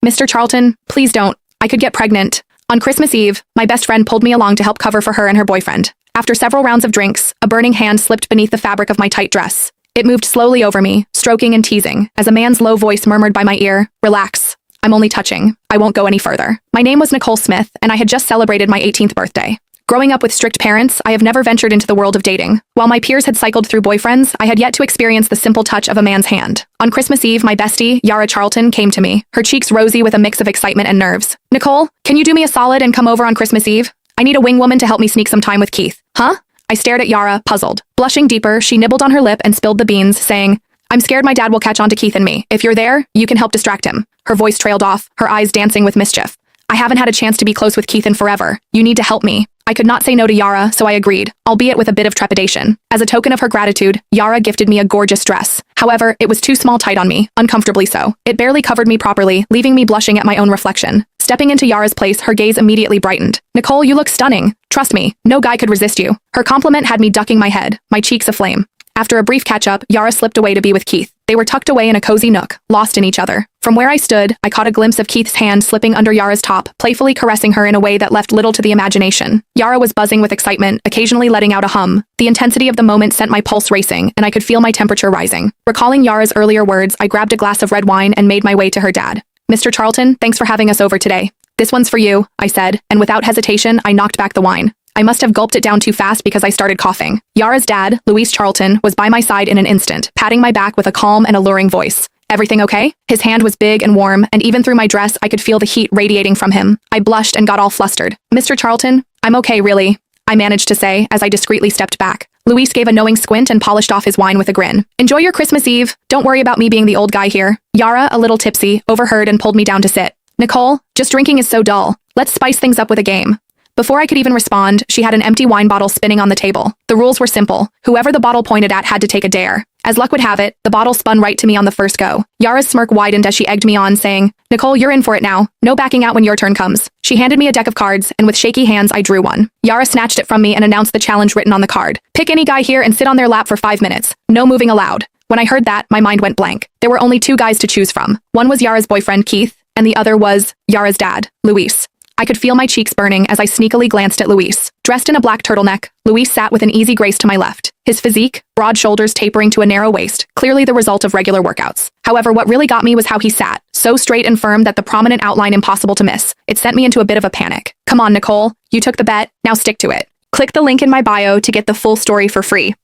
Mr. Charlton, please don't. I could get pregnant. On Christmas Eve, my best friend pulled me along to help cover for her and her boyfriend. After several rounds of drinks, a burning hand slipped beneath the fabric of my tight dress. It moved slowly over me, stroking and teasing, as a man's low voice murmured by my ear, "Relax. I'm only touching. I won't go any further." My name was Nicole Smith, and I had just celebrated my 18th birthday. Growing up with strict parents, I have never ventured into the world of dating. While my peers had cycled through boyfriends, I had yet to experience the simple touch of a man's hand. On Christmas Eve, my bestie, Yara Charlton, came to me, her cheeks rosy with a mix of excitement and nerves. "Nicole, can you do me a solid and come over on Christmas Eve? I need a wing woman to help me sneak some time with Keith." "Huh?" I stared at Yara, puzzled. Blushing deeper, she nibbled on her lip and spilled the beans, saying, "I'm scared my dad will catch on to Keith and me. If you're there, you can help distract him." Her voice trailed off, her eyes dancing with mischief. "I haven't had a chance to be close with Keith in forever. You need to help me." I could not say no to Yara, so I agreed, albeit with a bit of trepidation. As a token of her gratitude, Yara gifted me a gorgeous dress. However, it was too small tight on me, uncomfortably so. It barely covered me properly, leaving me blushing at my own reflection. Stepping into Yara's place, her gaze immediately brightened. "Nicole, you look stunning. Trust me, no guy could resist you." Her compliment had me ducking my head, my cheeks aflame. After a brief catch-up, Yara slipped away to be with Keith. They were tucked away in a cozy nook, lost in each other. From where I stood, I caught a glimpse of Keith's hand slipping under Yara's top, playfully caressing her in a way that left little to the imagination. Yara was buzzing with excitement, occasionally letting out a hum. The intensity of the moment sent my pulse racing, and I could feel my temperature rising. Recalling Yara's earlier words, I grabbed a glass of red wine and made my way to her dad. "Mr. Charlton, thanks for having us over today." "This one's for you," I said, and without hesitation, I knocked back the wine. I must have gulped it down too fast because I started coughing. Yara's dad, Luis Charlton, was by my side in an instant, patting my back with a calm and alluring voice. "Everything okay?" His hand was big and warm, and even through my dress, I could feel the heat radiating from him. I blushed and got all flustered. "Mr. Charlton, I'm okay, really," I managed to say as I discreetly stepped back. Luis gave a knowing squint and polished off his wine with a grin. "Enjoy your Christmas Eve. Don't worry about me being the old guy here." Yara, a little tipsy, overheard and pulled me down to sit. "Nicole, just drinking is so dull. Let's spice things up with a game." Before I could even respond, she had an empty wine bottle spinning on the table. The rules were simple. Whoever the bottle pointed at had to take a dare. As luck would have it, the bottle spun right to me on the first go. Yara's smirk widened as she egged me on, saying, "Nicole, you're in for it now. No backing out when your turn comes." She handed me a deck of cards, and with shaky hands I drew one. Yara snatched it from me and announced the challenge written on the card. "Pick any guy here and sit on their lap for 5 minutes. No moving allowed." When I heard that, my mind went blank. There were only 2 guys to choose from. One was Yara's boyfriend, Keith, and the other was Yara's dad, Luis. I could feel my cheeks burning as I sneakily glanced at Luis. Dressed in a black turtleneck, Luis sat with an easy grace to my left. His physique, broad shoulders tapering to a narrow waist, clearly the result of regular workouts. However, what really got me was how he sat, so straight and firm that the prominent outline impossible to miss. It sent me into a bit of a panic. "Come on, Nicole. You took the bet. Now stick to it." Click the link in my bio to get the full story for free.